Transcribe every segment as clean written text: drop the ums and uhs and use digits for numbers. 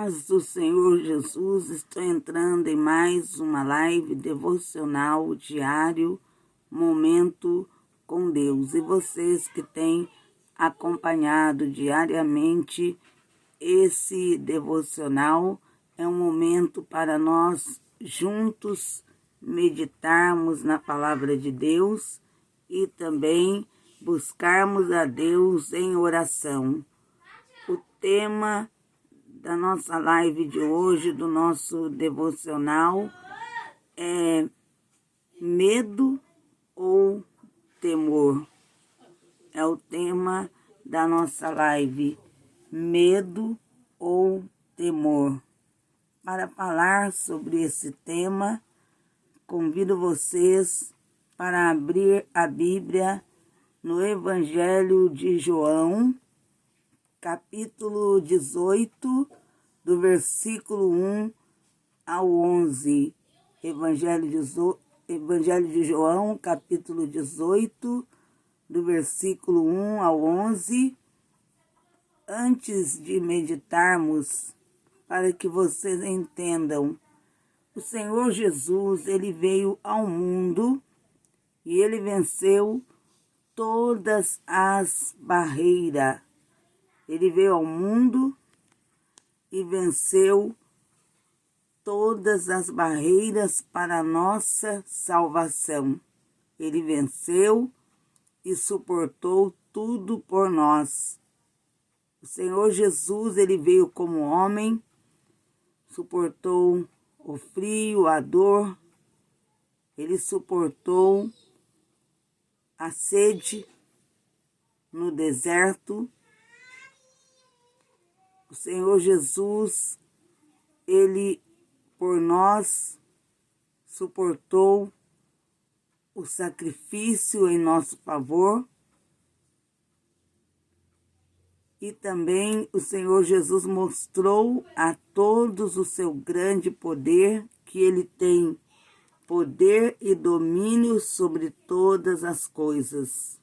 paz do Senhor Jesus, estou entrando em mais uma live devocional diário, Momento com Deus. E vocês que têm acompanhado diariamente esse devocional, é um momento para nós juntos meditarmos na palavra de Deus e também buscarmos a Deus em oração. O tema da nossa live de hoje, do nosso devocional, é medo ou temor. É o tema da nossa live, medo ou temor. Para falar sobre esse tema, convido vocês para abrir a Bíblia no Evangelho de João, capítulo 18, do versículo 1 ao 11. Evangelho de João, capítulo 18, do versículo 1 ao 11. Antes de meditarmos, para que vocês entendam, o Senhor Jesus, ele veio ao mundo e ele venceu todas as barreiras. Ele veio ao mundo e venceu todas as barreiras para a nossa salvação. Ele venceu e suportou tudo por nós. O Senhor Jesus, ele veio como homem, suportou o frio, a dor, ele suportou a sede no deserto. O Senhor Jesus, ele por nós suportou o sacrifício em nosso favor. E também o Senhor Jesus mostrou a todos o seu grande poder, que ele tem poder e domínio sobre todas as coisas.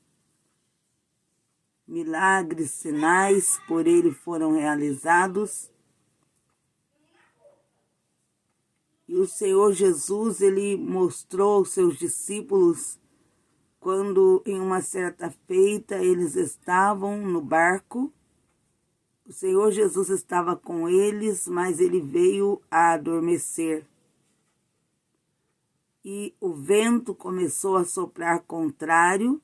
Milagres, sinais por ele foram realizados. E o Senhor Jesus, ele mostrou aos seus discípulos, quando em uma certa feita eles estavam no barco, o Senhor Jesus estava com eles, mas ele veio a adormecer. E o vento começou a soprar contrário,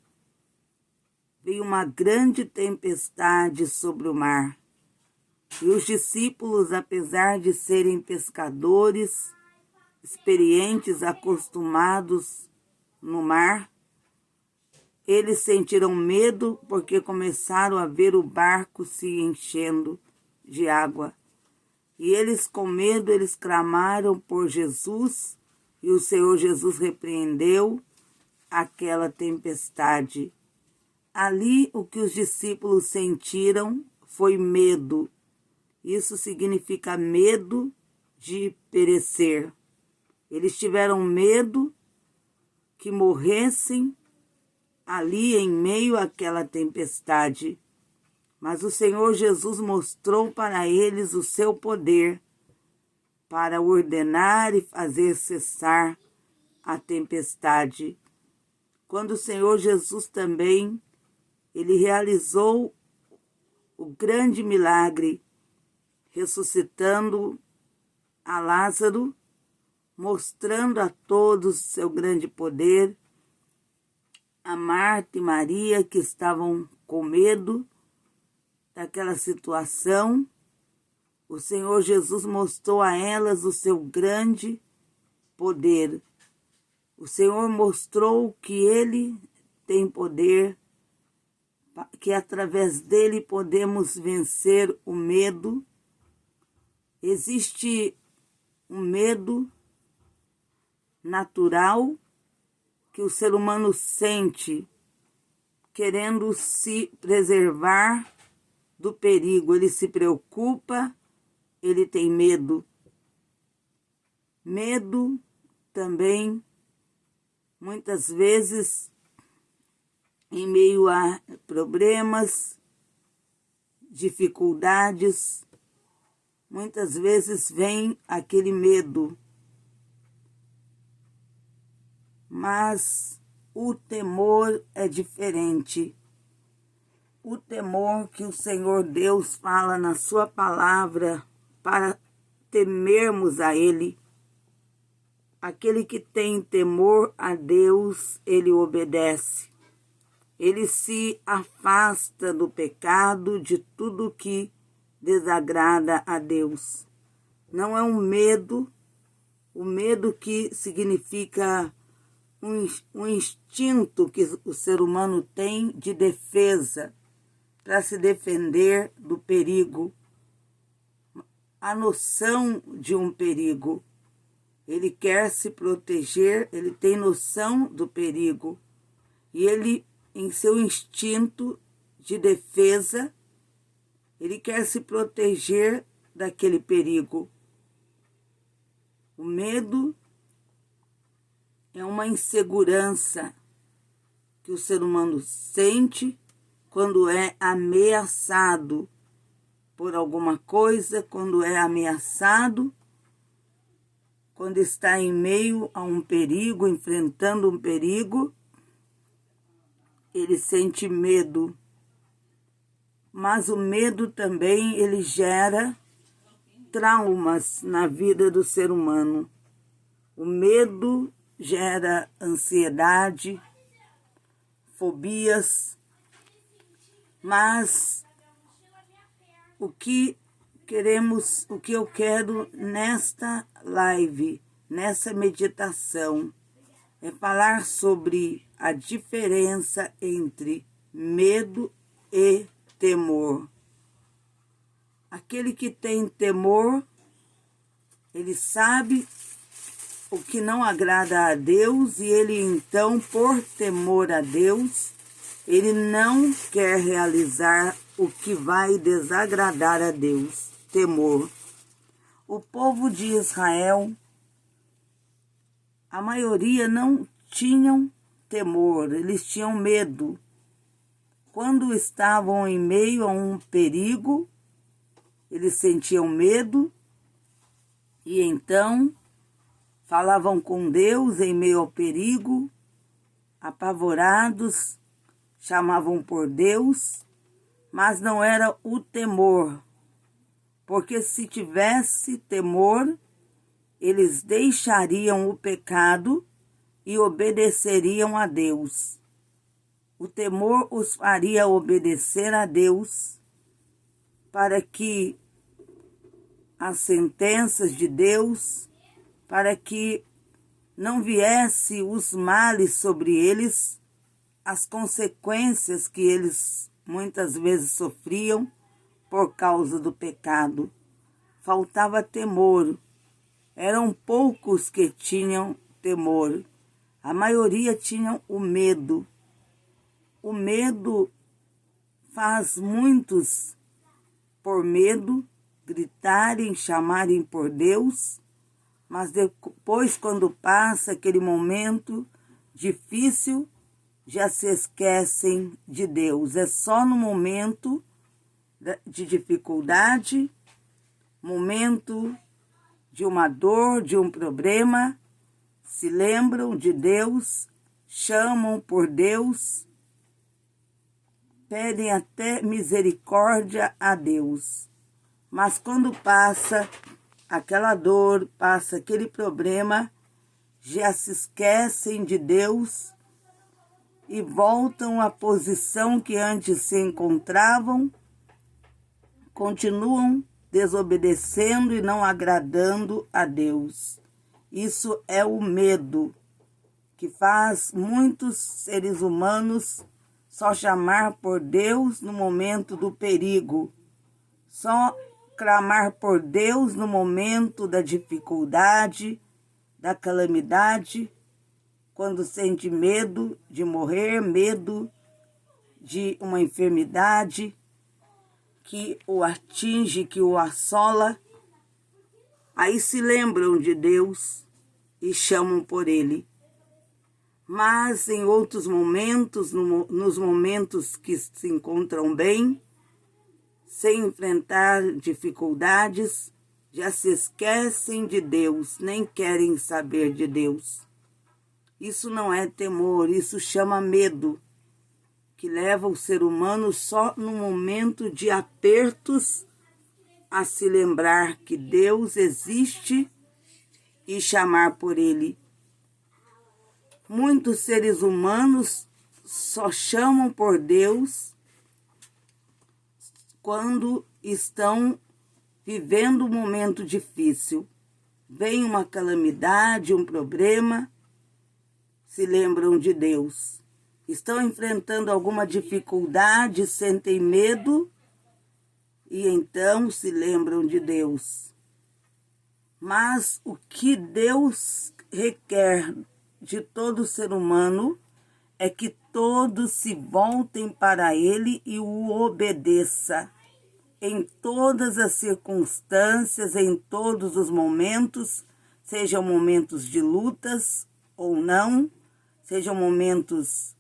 veio uma grande tempestade sobre o mar. E os discípulos, apesar de serem pescadores, experientes, acostumados no mar, eles sentiram medo porque começaram a ver o barco se enchendo de água. E eles, com medo, eles clamaram por Jesus, e o Senhor Jesus repreendeu aquela tempestade. Ali, o que os discípulos sentiram foi medo. Isso significa medo de perecer. Eles tiveram medo que morressem ali em meio àquela tempestade. Mas o Senhor Jesus mostrou para eles o seu poder para ordenar e fazer cessar a tempestade. Quando o Senhor Jesus também, ele realizou o grande milagre, ressuscitando a Lázaro, mostrando a todos o seu grande poder. A Marta e Maria, que estavam com medo daquela situação, o Senhor Jesus mostrou a elas o seu grande poder. O Senhor mostrou que ele tem poder, que através dele podemos vencer o medo. Existe um medo natural que o ser humano sente, querendo se preservar do perigo. Ele se preocupa, ele tem medo. Medo também, muitas vezes, em meio a problemas, dificuldades, muitas vezes vem aquele medo, mas o temor é diferente. O temor que o Senhor Deus fala na sua palavra para temermos a Ele. Aquele que tem temor a Deus, ele obedece. Ele se afasta do pecado, de tudo que desagrada a Deus. Não é um medo, o medo que significa um instinto que o ser humano tem de defesa, para se defender do perigo, a noção de um perigo. Ele quer se proteger, ele tem noção do perigo. E ele, em seu instinto de defesa, ele quer se proteger daquele perigo. O medo é uma insegurança que o ser humano sente quando é ameaçado por alguma coisa, quando é ameaçado, quando está em meio a um perigo, enfrentando um perigo, ele sente medo. Mas o medo também, ele gera traumas na vida do ser humano. O medo gera ansiedade, fobias, mas o que eu quero nesta live, nessa meditação, é falar sobre a diferença entre medo e temor. Aquele que tem temor, ele sabe o que não agrada a Deus e ele então, por temor a Deus, ele não quer realizar o que vai desagradar a Deus. Temor. O povo de Israel, a maioria não tinham temor, eles tinham medo. Quando estavam em meio a um perigo, eles sentiam medo e então falavam com Deus em meio ao perigo, apavorados, chamavam por Deus, mas não era o temor, porque se tivesse temor, eles deixariam o pecado e obedeceriam a Deus. O temor os faria obedecer a Deus para que as sentenças de Deus, para que não viesse os males sobre eles, as consequências que eles muitas vezes sofriam por causa do pecado. Faltava temor. Eram poucos que tinham temor. A maioria tinham o medo. O medo faz muitos, por medo, gritarem, chamarem por Deus, mas depois, quando passa aquele momento difícil, já se esquecem de Deus. É só no momento de dificuldade, momento de uma dor, de um problema, se lembram de Deus, chamam por Deus, pedem até misericórdia a Deus. Mas quando passa aquela dor, passa aquele problema, já se esquecem de Deus e voltam à posição que antes se encontravam, continuam desobedecendo e não agradando a Deus. Isso é o medo que faz muitos seres humanos só chamar por Deus no momento do perigo, só clamar por Deus no momento da dificuldade, da calamidade, quando sente medo de morrer, medo de uma enfermidade que o atinge, que o assola. Aí se lembram de Deus e chamam por Ele. Mas em outros momentos, nos momentos que se encontram bem, sem enfrentar dificuldades, já se esquecem de Deus, nem querem saber de Deus. Isso não é temor, isso chama medo, que leva o ser humano só no momento de apertos a se lembrar que Deus existe e chamar por Ele. Muitos seres humanos só chamam por Deus quando estão vivendo um momento difícil. Vem uma calamidade, um problema, se lembram de Deus. Estão enfrentando alguma dificuldade, sentem medo e então se lembram de Deus. Mas o que Deus requer de todo ser humano é que todos se voltem para Ele e o obedeça em todas as circunstâncias, em todos os momentos, sejam momentos de lutas ou não, sejam momentos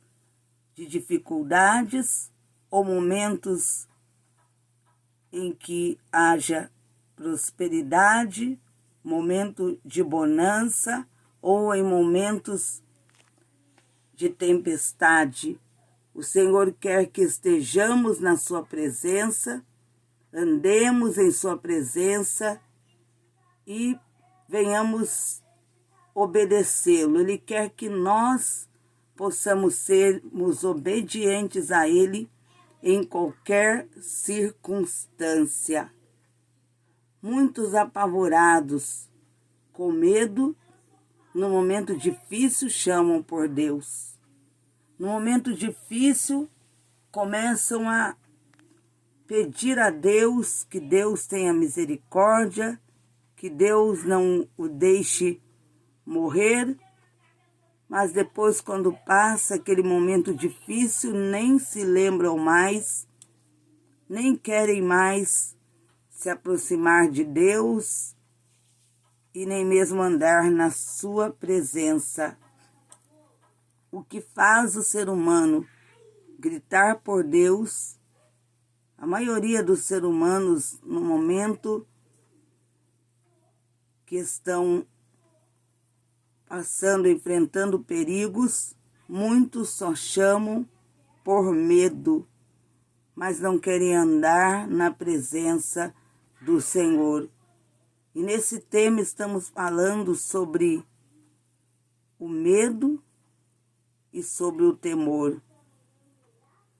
de dificuldades ou momentos em que haja prosperidade, momento de bonança ou em momentos de tempestade. O Senhor quer que estejamos na sua presença, andemos em sua presença e venhamos obedecê-lo. Ele quer que nós possamos sermos obedientes a Ele em qualquer circunstância. Muitos apavorados, com medo, no momento difícil chamam por Deus. No momento difícil começam a pedir a Deus que Deus tenha misericórdia, que Deus não o deixe morrer, mas depois, quando passa aquele momento difícil, nem se lembram mais, nem querem mais se aproximar de Deus e nem mesmo andar na sua presença. O que faz o ser humano gritar por Deus, a maioria dos seres humanos, no momento que estão passando, enfrentando perigos, muitos só chamam por medo, mas não querem andar na presença do Senhor. E nesse tema estamos falando sobre o medo e sobre o temor.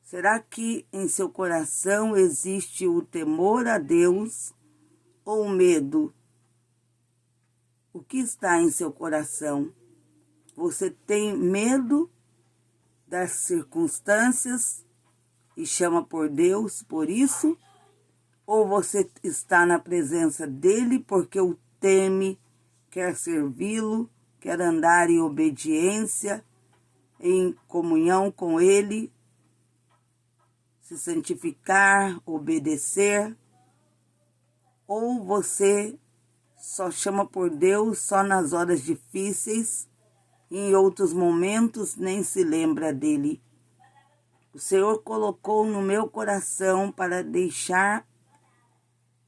Será que em seu coração existe o temor a Deus ou o medo? O que está em seu coração? Você tem medo das circunstâncias e chama por Deus por isso? Ou você está na presença dele porque o teme, quer servi-lo, quer andar em obediência, em comunhão com ele, se santificar, obedecer? Ou você só chama por Deus só nas horas difíceis e em outros momentos nem se lembra dele? O Senhor colocou no meu coração para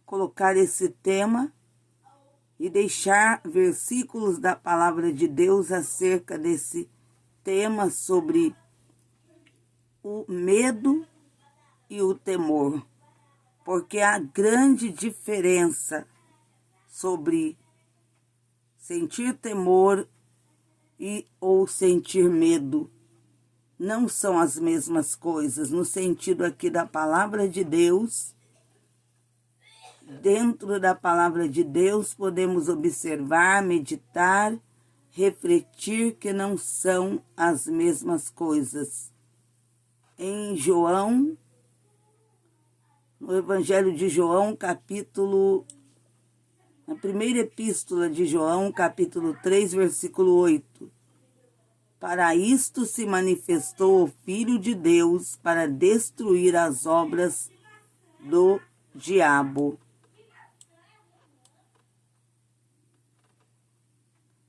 colocar esse tema e deixar versículos da palavra de Deus acerca desse tema sobre o medo e o temor, porque há grande diferença sobre sentir temor ou sentir medo. Não são as mesmas coisas, no sentido aqui da palavra de Deus. Dentro da palavra de Deus podemos observar, meditar, refletir que não são as mesmas coisas. Em João, no Evangelho de João, na primeira epístola de João, capítulo 3, versículo 8. Para isto se manifestou o Filho de Deus, para destruir as obras do diabo.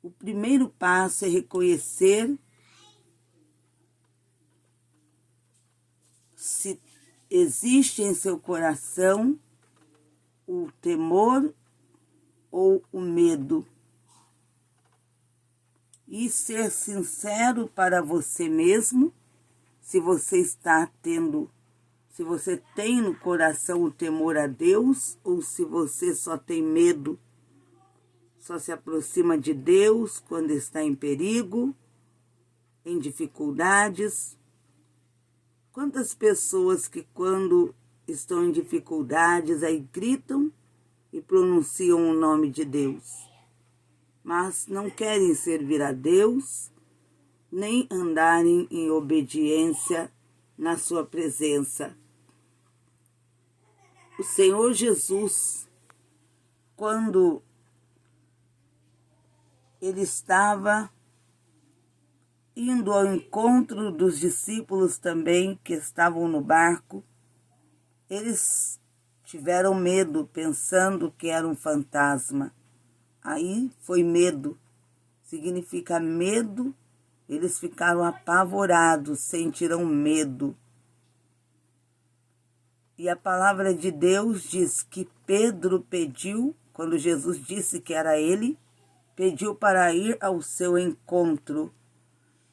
O primeiro passo é reconhecer se existe em seu coração o temor ou o medo. E ser sincero para você mesmo, se você se você tem no coração o temor a Deus, ou se você só tem medo, só se aproxima de Deus quando está em perigo, em dificuldades. Quantas pessoas que quando estão em dificuldades aí gritam e pronunciam o nome de Deus, mas não querem servir a Deus, nem andarem em obediência na sua presença. O Senhor Jesus, quando ele estava indo ao encontro dos discípulos também que estavam no barco, eles tiveram medo, pensando que era um fantasma. Aí foi medo, significa medo, eles ficaram apavorados, sentiram medo. E a palavra de Deus diz que Pedro pediu, quando Jesus disse que era ele, pediu para ir ao seu encontro.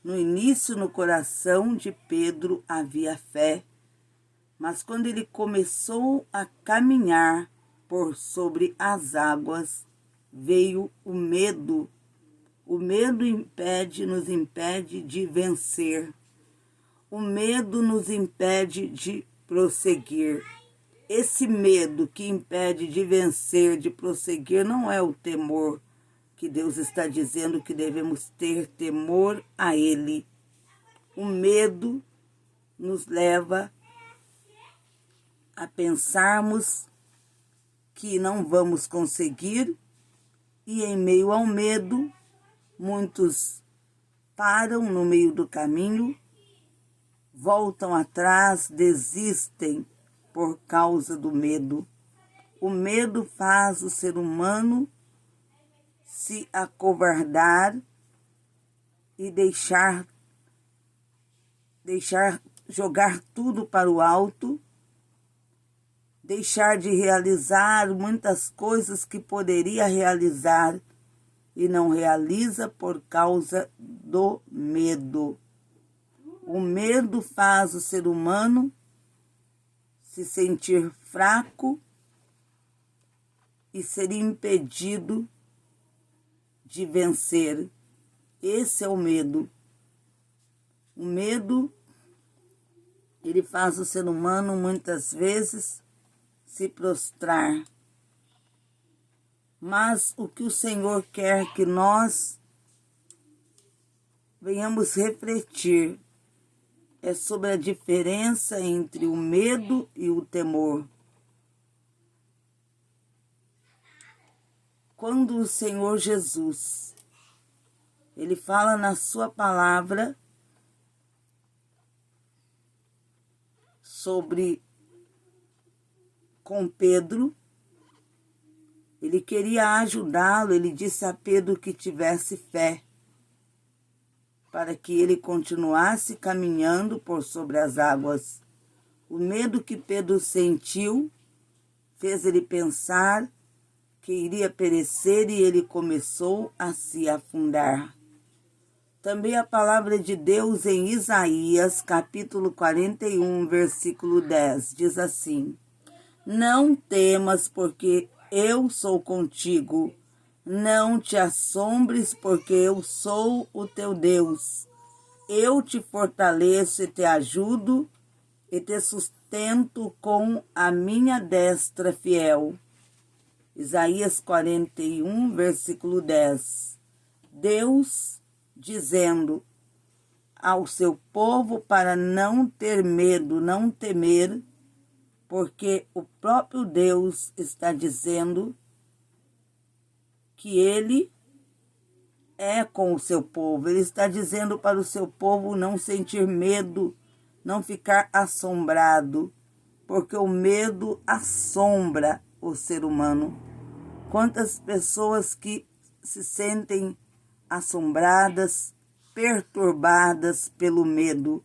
No início, no coração de Pedro havia fé, mas quando ele começou a caminhar por sobre as águas, veio o medo. O medo nos impede de vencer. O medo nos impede de prosseguir. Esse medo que impede de vencer, de prosseguir, não é o temor que Deus está dizendo que devemos ter temor a Ele. O medo nos leva a pensarmos que não vamos conseguir e em meio ao medo, muitos param no meio do caminho, voltam atrás, desistem por causa do medo. O medo faz o ser humano se acovardar e deixar jogar tudo para o alto, deixar de realizar muitas coisas que poderia realizar e não realiza por causa do medo. O medo faz o ser humano se sentir fraco e ser impedido de vencer. Esse é o medo. O medo, ele faz o ser humano muitas vezes se prostrar. Mas o que o Senhor quer que nós venhamos refletir é sobre a diferença entre o medo e o temor. Quando o Senhor Jesus, ele fala na sua palavra sobre com Pedro, ele queria ajudá-lo, ele disse a Pedro que tivesse fé, para que ele continuasse caminhando por sobre as águas. O medo que Pedro sentiu fez ele pensar que iria perecer e ele começou a se afundar. Também a palavra de Deus em Isaías, capítulo 41, versículo 10, diz assim: Não temas, porque eu sou contigo. Não te assombres, porque eu sou o teu Deus. Eu te fortaleço e te ajudo e te sustento com a minha destra fiel. Isaías 41, versículo 10. Deus dizendo ao seu povo para não ter medo, não temer, porque o próprio Deus está dizendo que Ele é com o seu povo. Ele está dizendo para o seu povo não sentir medo, não ficar assombrado, porque o medo assombra o ser humano. Quantas pessoas que se sentem assombradas, perturbadas pelo medo.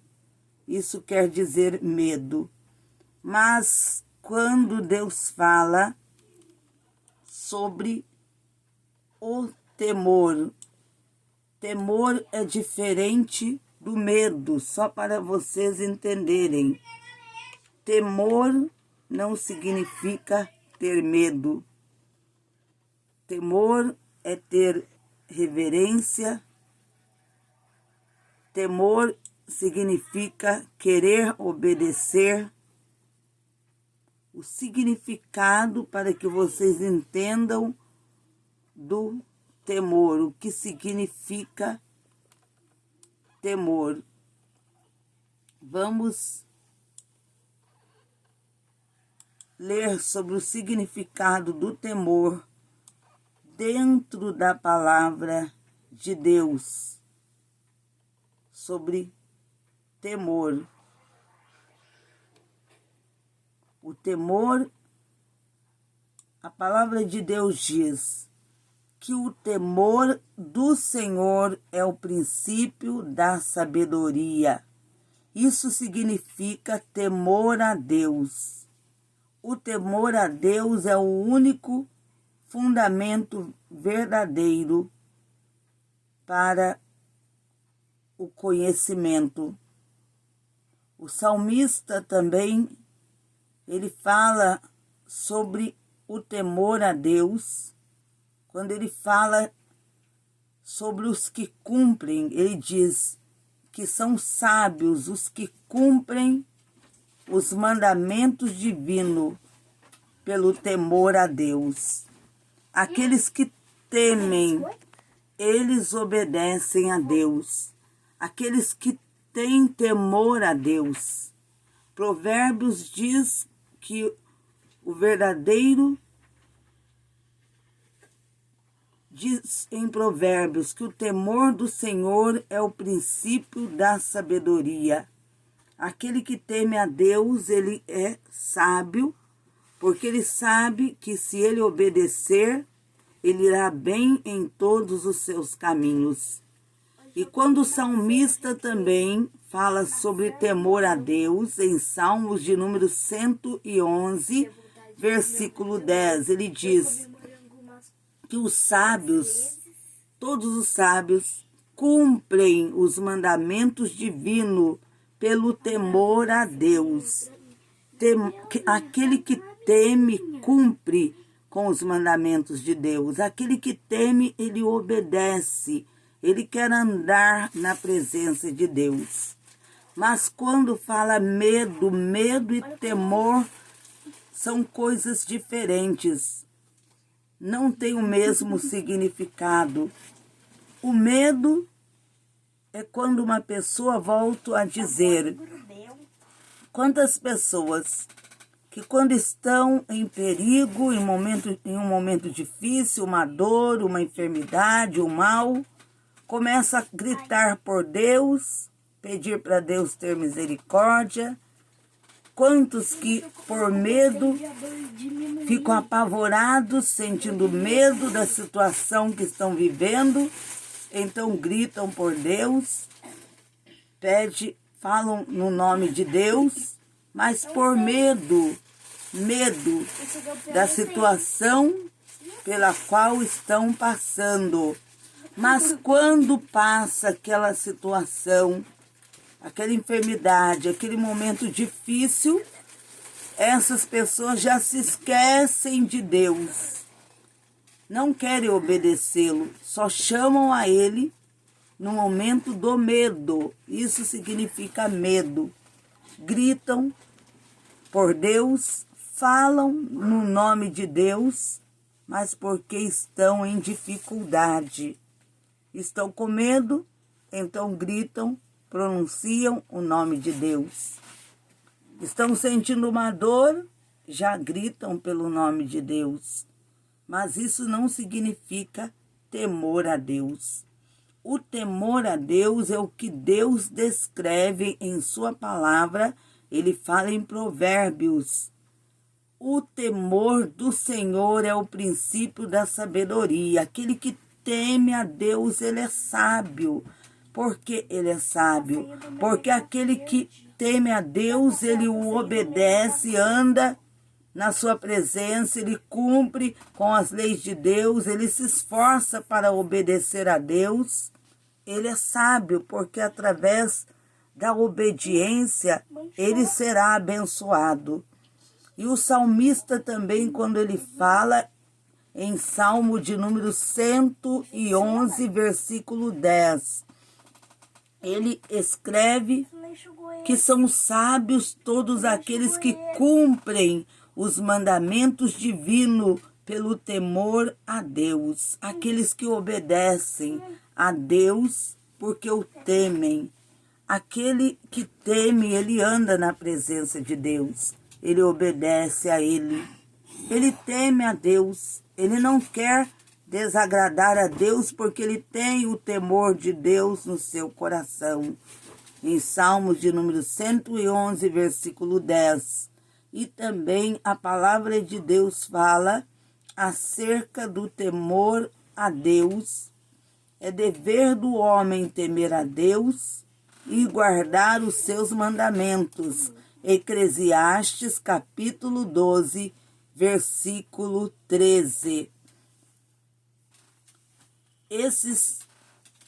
Isso quer dizer medo. Mas quando Deus fala sobre o temor. Temor é diferente do medo, só para vocês entenderem. Temor não significa ter medo. Temor é ter reverência. Temor significa querer obedecer. O significado, para que vocês entendam, do temor, o que significa temor. Vamos ler sobre o significado do temor dentro da palavra de Deus. Sobre temor. O temor, a palavra de Deus diz que o temor do Senhor é o princípio da sabedoria. Isso significa temor a Deus. O temor a Deus é o único fundamento verdadeiro para o conhecimento. O salmista também, ele fala sobre o temor a Deus. Quando ele fala sobre os que cumprem, ele diz que são sábios os que cumprem os mandamentos divinos pelo temor a Deus. Aqueles que temem, eles obedecem a Deus. Aqueles que têm temor a Deus. Provérbios diz que o verdadeiro, diz em Provérbios que o temor do Senhor é o princípio da sabedoria. Aquele que teme a Deus, ele é sábio, porque ele sabe que se ele obedecer, ele irá bem em todos os seus caminhos. E quando o salmista também fala sobre temor a Deus, em Salmos de número 111, versículo 10, ele diz que os sábios, todos os sábios, cumprem os mandamentos divinos pelo temor a Deus. Aquele que teme, cumpre com os mandamentos de Deus. Aquele que teme, ele obedece. Ele quer andar na presença de Deus. Mas quando fala medo, medo e temor são coisas diferentes. Não tem o mesmo significado. O medo é quando uma pessoa, volto a dizer, quantas pessoas que quando estão em perigo, em um momento difícil, uma dor, uma enfermidade, um mal, começa a gritar por Deus, pedir para Deus ter misericórdia. Quantos que por medo ficam apavorados, sentindo medo da situação que estão vivendo, então gritam por Deus, falam no nome de Deus, mas por medo da situação pela qual estão passando. Mas quando passa aquela situação, aquela enfermidade, aquele momento difícil, essas pessoas já se esquecem de Deus. Não querem obedecê-lo, só chamam a ele no momento do medo. Isso significa medo. Gritam por Deus, falam no nome de Deus, mas porque estão em dificuldade. Estão com medo, então gritam, pronunciam o nome de Deus. Estão sentindo uma dor, já gritam pelo nome de Deus. Mas isso não significa temor a Deus. O temor a Deus é o que Deus descreve em sua palavra. Ele fala em Provérbios. O temor do Senhor é o princípio da sabedoria. Aquele que teme a Deus, ele é sábio. Por que ele é sábio? Porque aquele que teme a Deus, ele o obedece, anda na sua presença, ele cumpre com as leis de Deus, ele se esforça para obedecer a Deus. Ele é sábio, porque através da obediência ele será abençoado. E o salmista também, quando ele fala em Salmo de número 111, versículo 10, ele escreve que são sábios todos aqueles que cumprem os mandamentos divinos pelo temor a Deus, aqueles que obedecem a Deus porque o temem. Aquele que teme, ele anda na presença de Deus, ele obedece a Ele, ele teme a Deus, ele não quer desagradar a Deus porque ele tem o temor de Deus no seu coração. Em Salmos de número 111, versículo 10. E também a palavra de Deus fala acerca do temor a Deus. É dever do homem temer a Deus e guardar os seus mandamentos. Eclesiastes, capítulo 12, versículo 13. Esses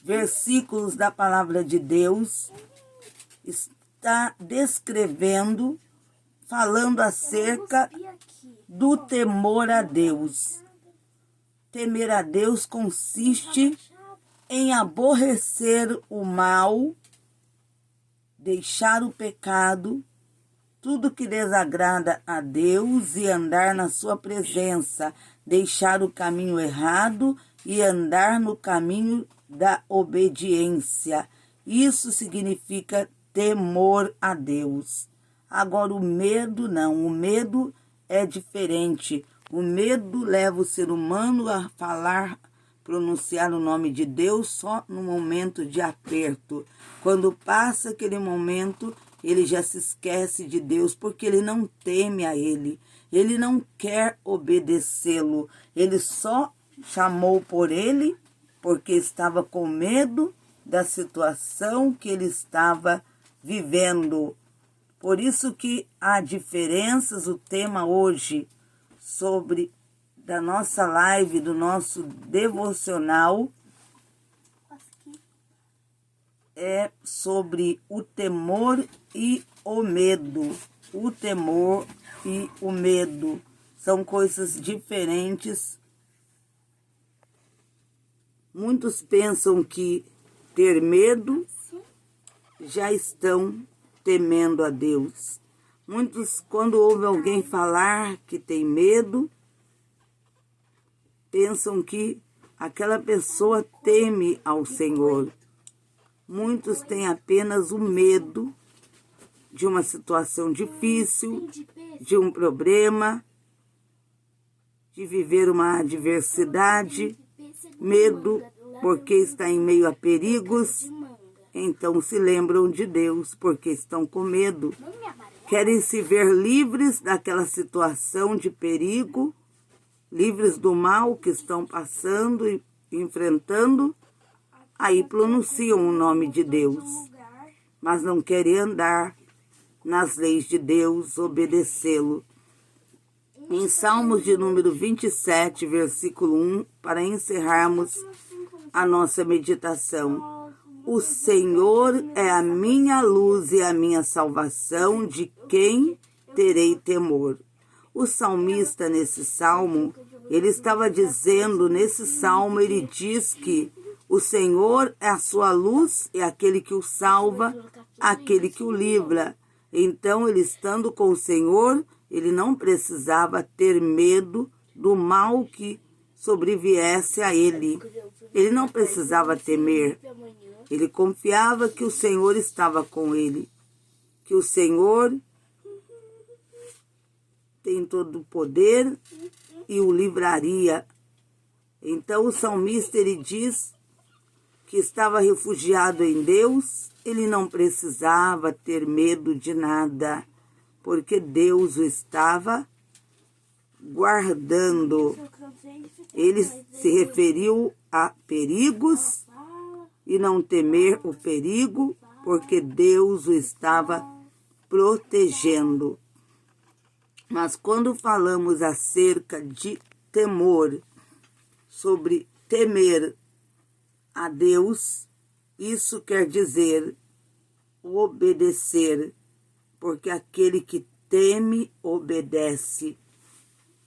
versículos da palavra de Deus está descrevendo, falando acerca do temor a Deus. Temer a Deus consiste em aborrecer o mal, deixar o pecado, tudo que desagrada a Deus e andar na sua presença, deixar o caminho errado e andar no caminho da obediência. Isso significa temor a Deus. Agora, o medo não. O medo é diferente. O medo leva o ser humano a falar, pronunciar o nome de Deus só no momento de aperto. Quando passa aquele momento, ele já se esquece de Deus, porque ele não teme a Ele. Ele não quer obedecê-lo. Ele só chamou por Ele porque estava com medo da situação que ele estava vivendo. Por isso que há diferenças. O tema hoje da nossa live, do nosso devocional, é sobre o temor e o medo. O temor e o medo são coisas diferentes. Muitos pensam que ter medo já estão temendo a Deus. Muitos, quando ouvem alguém falar que tem medo, pensam que aquela pessoa teme ao Senhor. Muitos têm apenas o medo de uma situação difícil, de um problema, de viver uma adversidade, medo porque está em meio a perigos, então se lembram de Deus porque estão com medo. Querem se ver livres daquela situação de perigo, livres do mal que estão passando e enfrentando, aí pronunciam o nome de Deus, mas não querem andar nas leis de Deus, obedecê-lo. Em Salmos de número 27, versículo 1, para encerrarmos a nossa meditação. O Senhor é a minha luz e a minha salvação, de quem terei temor. O salmista, nesse salmo, ele estava dizendo, nesse salmo, ele diz que o Senhor é a sua luz, é aquele que o salva, aquele que o livra. Então, ele estando com o Senhor, ele não precisava ter medo do mal que sobreviesse a ele. Ele não precisava temer. Ele confiava que o Senhor estava com ele, que o Senhor tem todo o poder e o livraria. Então o salmista, ele diz que estava refugiado em Deus, ele não precisava ter medo de nada, porque Deus o estava guardando. Ele se referiu a perigos e não temer o perigo, porque Deus o estava protegendo. Mas quando falamos acerca de temor, sobre temer a Deus, isso quer dizer obedecer, porque aquele que teme, obedece.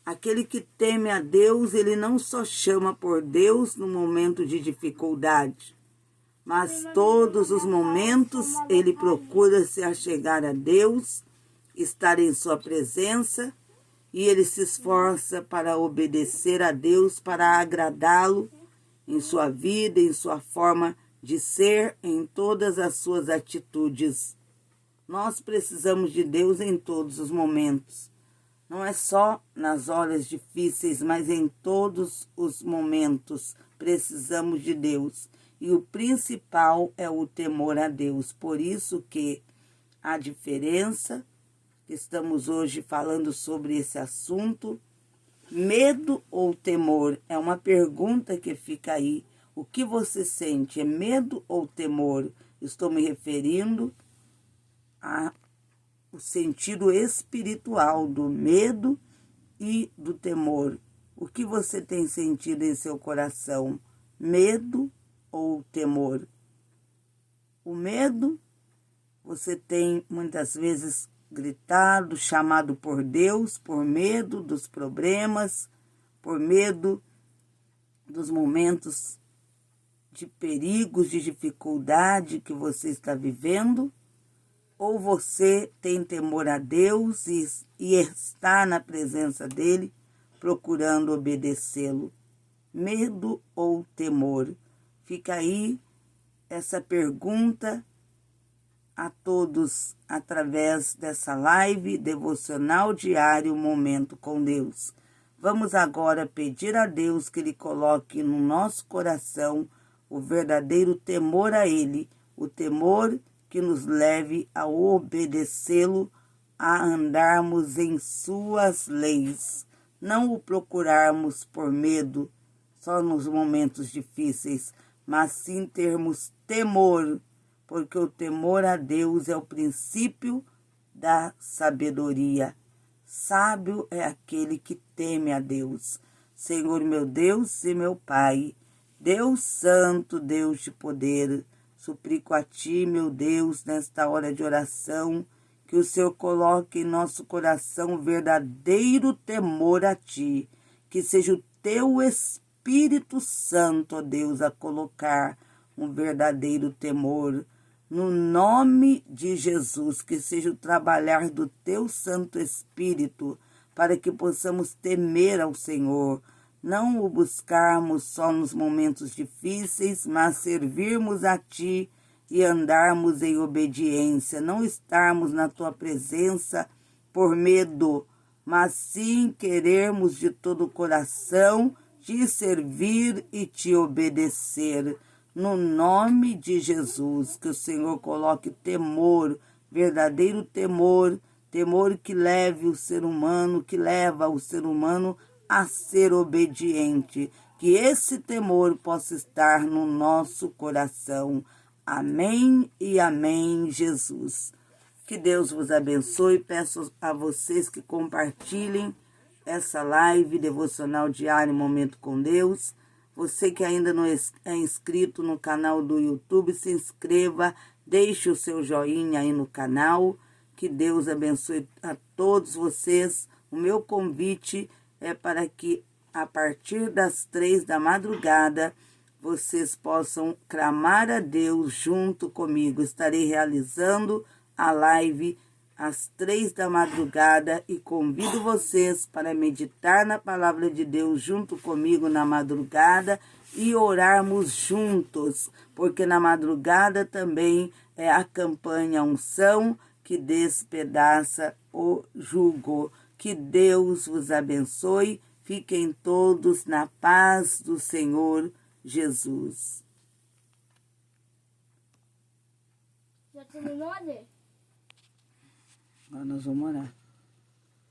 Aquele que teme a Deus, ele não só chama por Deus no momento de dificuldade, mas todos os momentos ele procura se achegar a Deus, estar em sua presença, e ele se esforça para obedecer a Deus, para agradá-lo em sua vida, em sua forma de ser, em todas as suas atitudes. Nós precisamos de Deus em todos os momentos. Não é só nas horas difíceis, mas em todos os momentos precisamos de Deus. E o principal é o temor a Deus. Por isso que a diferença, estamos hoje falando sobre esse assunto, medo ou temor? É uma pergunta que fica aí. O que você sente? É medo ou temor? Estou me referindo ao sentido espiritual do medo e do temor. O que você tem sentido em seu coração? Medo ou temor? O medo, você tem muitas vezes gritado, chamado por Deus, por medo dos problemas, por medo dos momentos de perigos, de dificuldade que você está vivendo, ou você tem temor a Deus e está na presença dele, procurando obedecê-lo. Medo ou temor? Fica aí essa pergunta a todos através dessa live devocional diário Momento com Deus. Vamos agora pedir a Deus que Ele coloque no nosso coração o verdadeiro temor a Ele, o temor que nos leve a obedecê-lo, a andarmos em suas leis, não o procurarmos por medo só nos momentos difíceis, mas sim termos temor, porque o temor a Deus é o princípio da sabedoria. Sábio é aquele que teme a Deus. Senhor meu Deus e meu Pai, Deus santo, Deus de poder, suplico a Ti, meu Deus, nesta hora de oração, que o Senhor coloque em nosso coração verdadeiro temor a Ti, que seja o Teu Espírito Santo, ó Deus, a colocar um verdadeiro temor. No nome de Jesus, que seja o trabalhar do Teu Santo Espírito, para que possamos temer ao Senhor, não o buscarmos só nos momentos difíceis, mas servirmos a Ti e andarmos em obediência, não estarmos na Tua presença por medo, mas sim querermos de todo o coração Te servir e Te obedecer. No nome de Jesus, que o Senhor coloque temor, verdadeiro temor, temor que leve o ser humano, que leva o ser humano a ser obediente. Que esse temor possa estar no nosso coração. Amém e amém, Jesus. Que Deus vos abençoe. Peço a vocês que compartilhem essa live devocional diário Momento com Deus. Você que ainda não é inscrito no canal do YouTube, se inscreva, deixe o seu joinha aí no canal. Que Deus abençoe a todos vocês. O meu convite é para que a partir das 3 da madrugada vocês possam clamar a Deus junto comigo. Estarei realizando a live às 3 da madrugada e convido vocês para meditar na palavra de Deus junto comigo na madrugada e orarmos juntos, porque na madrugada também é a campanha Unção que despedaça o jugo. Que Deus vos abençoe, fiquem todos na paz do Senhor Jesus. Já terminou, Adê? Agora nós vamos orar.